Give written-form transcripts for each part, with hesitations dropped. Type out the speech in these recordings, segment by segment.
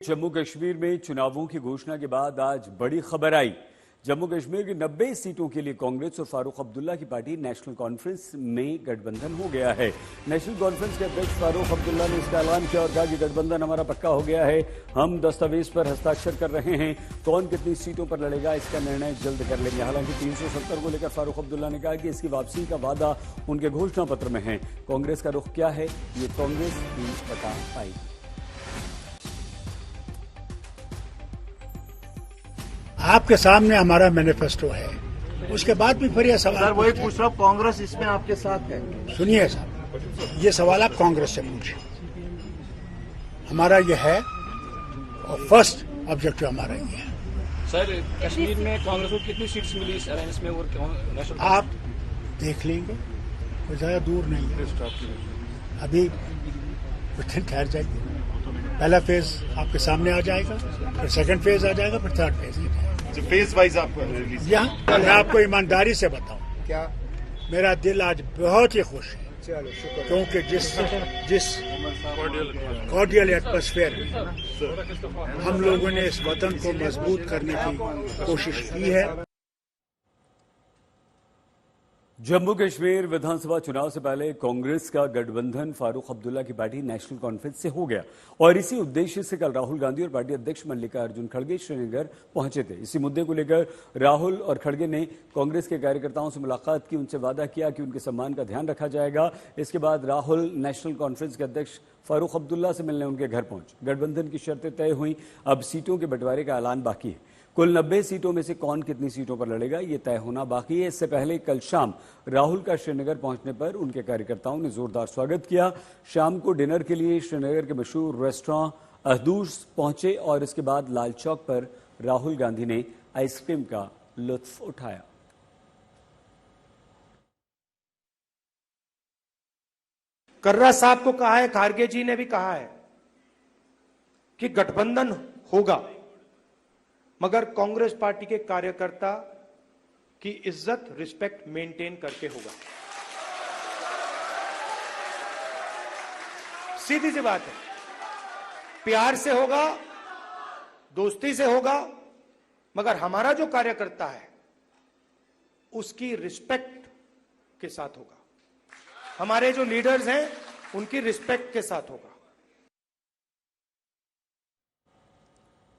जम्मू कश्मीर में चुनावों की घोषणा के बाद आज बड़ी खबर आई। जम्मू कश्मीर की 90 सीटों के लिए कांग्रेस और फारूक अब्दुल्ला की पार्टी नेशनल कॉन्फ्रेंस में गठबंधन हो गया है। नेशनल कॉन्फ्रेंस के अध्यक्ष फारूक अब्दुल्ला ने इसका ऐलान किया और कहा कि गठबंधन हमारा पक्का हो गया है, हम दस्तावेज पर हस्ताक्षर कर रहे हैं। कौन कितनी सीटों पर लड़ेगा इसका निर्णय जल्द कर लेंगे। हालांकि 370 को लेकर फारूक अब्दुल्ला ने कहा कि इसकी वापसी का वादा उनके घोषणा पत्र में है। कांग्रेस का रुख क्या है ये कांग्रेस ही बता पाएगी। आपके सामने हमारा मैनिफेस्टो है, उसके बाद भी फिर यह सवाल सर वही पूछ रहा हूँ, कांग्रेस इसमें आपके साथ है? सुनिए साहब, ये सवाल आप कांग्रेस से पूछिए। हमारा ये है और फर्स्ट ऑब्जेक्टिव हमारा ये है। सर कश्मीर में कांग्रेस को कितनी सीट्स मिली इस अलायंस में और आप देख लेंगे, कोई ज्यादा दूर नहीं है। अभी कुछ दिन ठहर जाइए, पहला फेज आपके सामने आ जाएगा, फिर सेकंड फेज आ जाएगा, फिर थर्ड फेज आ जाएगा। फेज वाइज आपको यहाँ मैं आपको ईमानदारी से बताऊं, क्या मेरा दिल आज बहुत ही खुश है, क्योंकि जिस कॉर्डियल एटमॉस्फेयर में हम लोगों ने इस वतन को मजबूत करने की कोशिश की है। जम्मू कश्मीर विधानसभा चुनाव से पहले कांग्रेस का गठबंधन फारूक अब्दुल्ला की पार्टी नेशनल कॉन्फ्रेंस से हो गया और इसी उद्देश्य से कल राहुल गांधी और पार्टी अध्यक्ष मल्लिकार्जुन खड़गे श्रीनगर पहुंचे थे। इसी मुद्दे को लेकर राहुल और खड़गे ने कांग्रेस के कार्यकर्ताओं से मुलाकात की, उनसे वादा किया कि उनके सम्मान का ध्यान रखा जाएगा। इसके बाद राहुल नेशनल कॉन्फ्रेंस के अध्यक्ष फारूक अब्दुल्ला से मिलने उनके घर पहुंचे। गठबंधन की शर्तें तय हुई, अब सीटों के बंटवारे का ऐलान बाकी है। कुल 90 सीटों में से कौन कितनी सीटों पर लड़ेगा ये तय होना बाकी है। इससे पहले कल शाम राहुल का श्रीनगर पहुंचने पर उनके कार्यकर्ताओं ने जोरदार स्वागत किया। शाम को डिनर के लिए श्रीनगर के मशहूर रेस्टोरेंट अहदूस पहुंचे और इसके बाद लाल चौक पर राहुल गांधी ने आइसक्रीम का लुत्फ उठाया। कर्रा साहब को कहा है, खारगे जी ने भी कहा है कि गठबंधन होगा, मगर कांग्रेस पार्टी के कार्यकर्ता की इज्जत, रिस्पेक्ट मेंटेन करके होगा। सीधी सी बात है, प्यार से होगा, दोस्ती से होगा, मगर हमारा जो कार्यकर्ता है उसकी रिस्पेक्ट के साथ होगा। हमारे जो लीडर्स हैं उनकी रिस्पेक्ट के साथ होगा।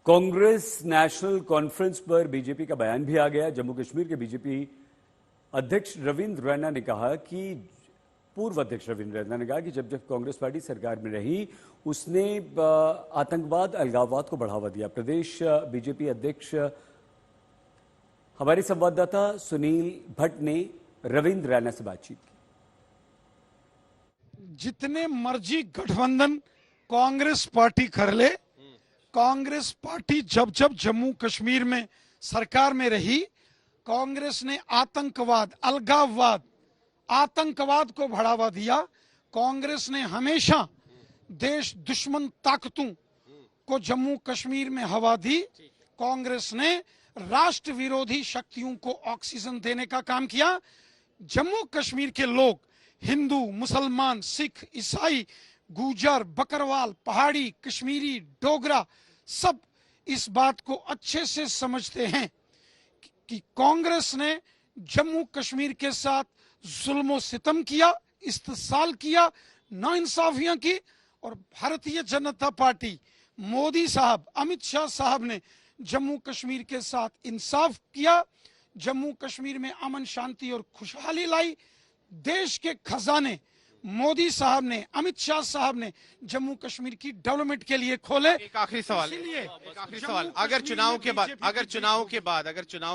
कांग्रेस नेशनल कॉन्फ्रेंस पर बीजेपी का बयान भी आ गया। जम्मू कश्मीर के बीजेपी अध्यक्ष रविंद्र रैना ने कहा कि पूर्व अध्यक्ष रविंद्र रैना ने कहा कि जब कांग्रेस पार्टी सरकार में रही उसने आतंकवाद, अलगाववाद को बढ़ावा दिया। प्रदेश बीजेपी अध्यक्ष हमारे संवाददाता सुनील भट्ट ने रविंद्र रैना से बातचीत की। जितने मर्जी गठबंधन कांग्रेस पार्टी कर ले, कांग्रेस पार्टी जब जब जम्मू कश्मीर में सरकार में रही, कांग्रेस ने आतंकवाद, अलगाववाद, आतंकवाद को बढ़ावा दिया। कांग्रेस ने हमेशा देश दुश्मन ताकतों को जम्मू कश्मीर में हवा दी। कांग्रेस ने राष्ट्र विरोधी शक्तियों को ऑक्सीजन देने का काम किया। जम्मू कश्मीर के लोग, हिंदू, मुसलमान, सिख, ईसाई, गुजर, बकरवाल, पहाड़ी, कश्मीरी, डोगरा, सब इस बात को अच्छे से समझते हैं कि कांग्रेस ने जम्मू कश्मीर के साथ जुल्म सितम किया, इस्तेसाल किया, नाइंसाफियां की, और भारतीय जनता पार्टी, मोदी साहब, अमित शाह साहब ने जम्मू कश्मीर के साथ इंसाफ किया। जम्मू कश्मीर में अमन, शांति और खुशहाली लाई। देश के खजाने मोदी साहब ने, अमित शाह साहब ने जम्मू कश्मीर की डेवलपमेंट के लिए खोले। एक आखिरी सवाल, अगर चुनाव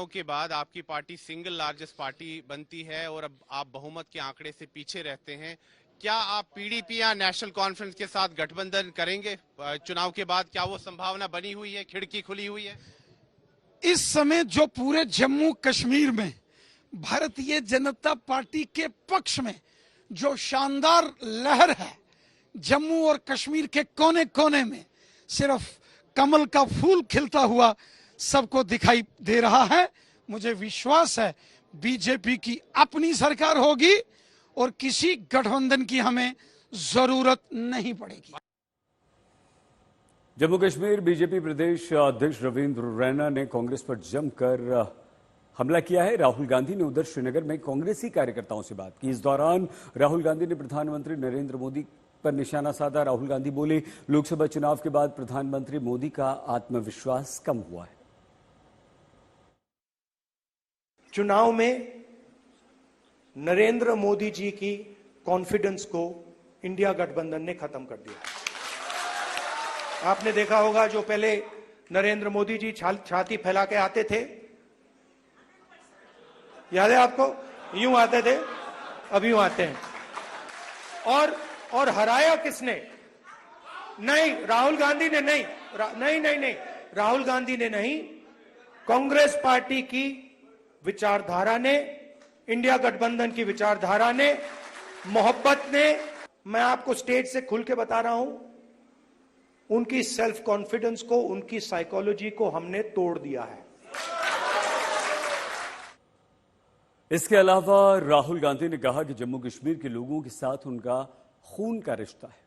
के बाद आपकी पार्टी सिंगल लार्जेस्ट पार्टी बनती है और अब आप बहुमत के आंकड़े से पीछे रहते हैं, क्या आप पीडीपी या नेशनल कॉन्फ्रेंस के साथ गठबंधन करेंगे चुनाव के बाद? क्या वो संभावना बनी हुई है, खिड़की खुली हुई है? इस समय जो पूरे जम्मू कश्मीर में भारतीय जनता पार्टी के पक्ष में जो शानदार लहर है, जम्मू और कश्मीर के कोने कोने में सिर्फ कमल का फूल खिलता हुआ सबको दिखाई दे रहा है। मुझे विश्वास है बीजेपी की अपनी सरकार होगी और किसी गठबंधन की हमें जरूरत नहीं पड़ेगी। जम्मू कश्मीर बीजेपी प्रदेश अध्यक्ष रविंद्र रैना ने कांग्रेस पर जमकर हमला किया है। राहुल गांधी ने उधर श्रीनगर में कांग्रेसी कार्यकर्ताओं से बात की। इस दौरान राहुल गांधी ने प्रधानमंत्री नरेंद्र मोदी पर निशाना साधा। राहुल गांधी बोले, लोकसभा चुनाव के बाद प्रधानमंत्री मोदी का आत्मविश्वास कम हुआ है। चुनाव में नरेंद्र मोदी जी की कॉन्फिडेंस को इंडिया गठबंधन ने खत्म कर दिया। आपने देखा होगा, जो पहले नरेंद्र मोदी जी छाती फैला के आते थे, याद है आपको, यूं आते थे, अब यूं आते हैं। और हराया किसने? नहीं, राहुल गांधी ने नहीं, नहीं, राहुल गांधी ने नहीं, कांग्रेस पार्टी की विचारधारा ने, इंडिया गठबंधन की विचारधारा ने, मोहब्बत ने। मैं आपको स्टेज से खुल के बता रहा हूं, उनकी सेल्फ कॉन्फिडेंस को, उनकी साइकोलॉजी को हमने तोड़ दिया है। इसके अलावा राहुल गांधी ने कहा कि जम्मू कश्मीर के लोगों के साथ उनका खून का रिश्ता है।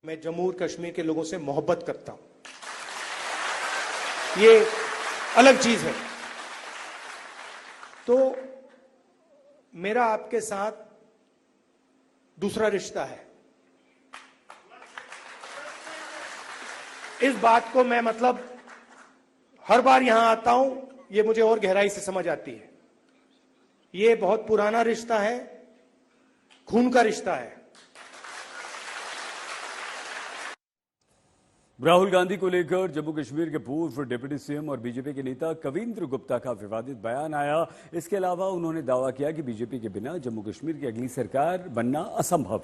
मैं जम्मू कश्मीर के लोगों से मोहब्बत करता हूं, ये अलग चीज है। तो मेरा आपके साथ दूसरा रिश्ता है। इस बात को मैं हर बार यहां आता हूं, ये मुझे और गहराई से समझ आती है। ये बहुत पुराना रिश्ता है, खून का रिश्ता है। राहुल गांधी को लेकर जम्मू कश्मीर के पूर्व डिप्टी सीएम और बीजेपी के नेता कविंद्र गुप्ता का विवादित बयान आया। इसके अलावा उन्होंने दावा किया कि बीजेपी के बिना जम्मू कश्मीर की अगली सरकार बनना असंभव।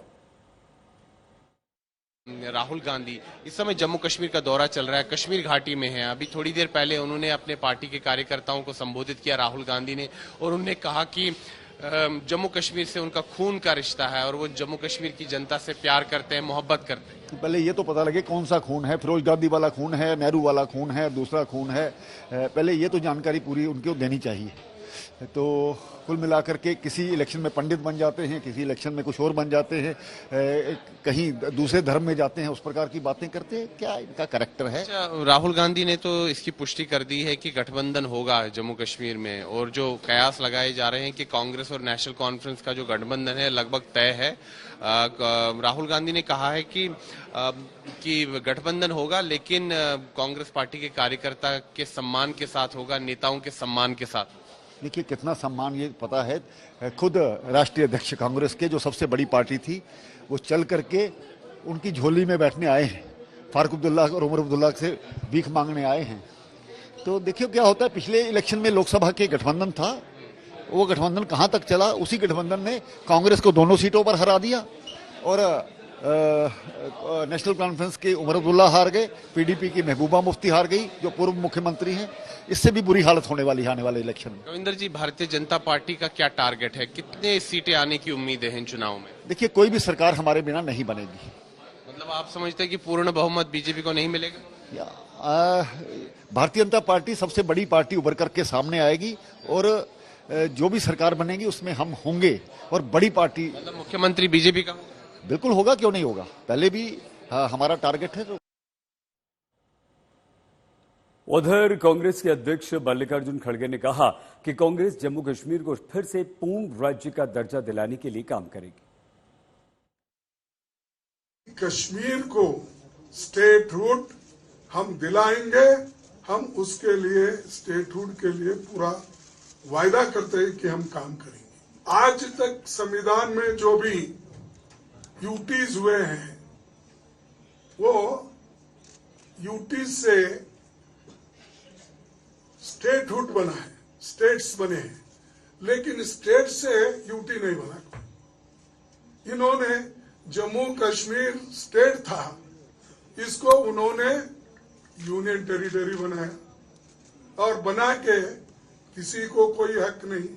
राहुल गांधी इस समय जम्मू कश्मीर का दौरा चल रहा है, कश्मीर घाटी में है। अभी थोड़ी देर पहले उन्होंने अपने पार्टी के कार्यकर्ताओं को संबोधित किया राहुल गांधी ने, और उन्होंने कहा कि जम्मू कश्मीर से उनका खून का रिश्ता है और वो जम्मू कश्मीर की जनता से प्यार करते हैं, मोहब्बत करते हैं। पहले ये तो पता लगे कौन सा खून है, फिरोज गांधी वाला खून है, नेहरू वाला खून है, दूसरा खून है। पहले ये तो जानकारी पूरी उनको देनी चाहिए। तो कुल मिलाकर के किसी इलेक्शन में पंडित बन जाते हैं, किसी इलेक्शन में कुछ और बन जाते हैं, कहीं दूसरे धर्म में जाते हैं, उस प्रकार की बातें करते हैं। क्या इनका कैरेक्टर है? राहुल गांधी ने तो इसकी पुष्टि कर दी है कि गठबंधन होगा जम्मू कश्मीर में, और जो कयास लगाए जा रहे हैं कि कांग्रेस और नेशनल कॉन्फ्रेंस का जो गठबंधन है लगभग तय है। राहुल गांधी ने कहा है कि गठबंधन होगा, लेकिन कांग्रेस पार्टी के कार्यकर्ता के सम्मान के साथ होगा, नेताओं के सम्मान के साथ। देखिए कितना सम्मान, ये पता है। खुद राष्ट्रीय अध्यक्ष कांग्रेस के, जो सबसे बड़ी पार्टी थी, वो चल करके उनकी झोली में बैठने आए हैं। फारूक अब्दुल्ला और उमर अब्दुल्ला से भीख मांगने आए हैं। तो देखिए क्या होता है। पिछले इलेक्शन में लोकसभा के गठबंधन था, वो गठबंधन कहां तक चला। उसी गठबंधन ने कांग्रेस को दोनों सीटों पर हरा दिया, और नेशनल कॉन्फ्रेंस के उमर अब्दुल्ला हार गए, पीडीपी की महबूबा मुफ्ती हार गई, जो पूर्व मुख्यमंत्री हैं। इससे भी बुरी हालत होने वाली है आने वाले इलेक्शन में। रविंदर जी, भारतीय जनता पार्टी का क्या टारगेट है? कितने सीटें आने की उम्मीदें हैं चुनाव में? देखिए कोई भी सरकार हमारे बिना नहीं बनेगी। मतलब आप समझते हैं कि पूर्ण बहुमत बीजेपी को नहीं मिलेगा? भारतीय जनता पार्टी सबसे बड़ी पार्टी उभर करके सामने आएगी, और जो भी सरकार बनेगी उसमें हम होंगे, और बड़ी पार्टी। मतलब मुख्यमंत्री बीजेपी का होगा? बिल्कुल होगा, क्यों नहीं होगा। पहले भी हमारा टारगेट है। तो उधर कांग्रेस के अध्यक्ष मल्लिकार्जुन खड़गे ने कहा कि कांग्रेस जम्मू कश्मीर को फिर से पूर्ण राज्य का दर्जा दिलाने के लिए काम करेगी। कश्मीर को स्टेटहुड हम दिलाएंगे। हम उसके लिए, स्टेटहुड के लिए पूरा वायदा करते हैं कि हम काम करेंगे। आज तक संविधान में जो भी यूटीज हुए हैं, वो यूटीज से स्टेटहुड बना है, स्टेट्स बने हैं, लेकिन स्टेट से यूटी नहीं बना। इन्होंने जम्मू कश्मीर स्टेट था, इसको उन्होंने यूनियन टेरिटरी बनाया, और बना के किसी को कोई हक नहीं,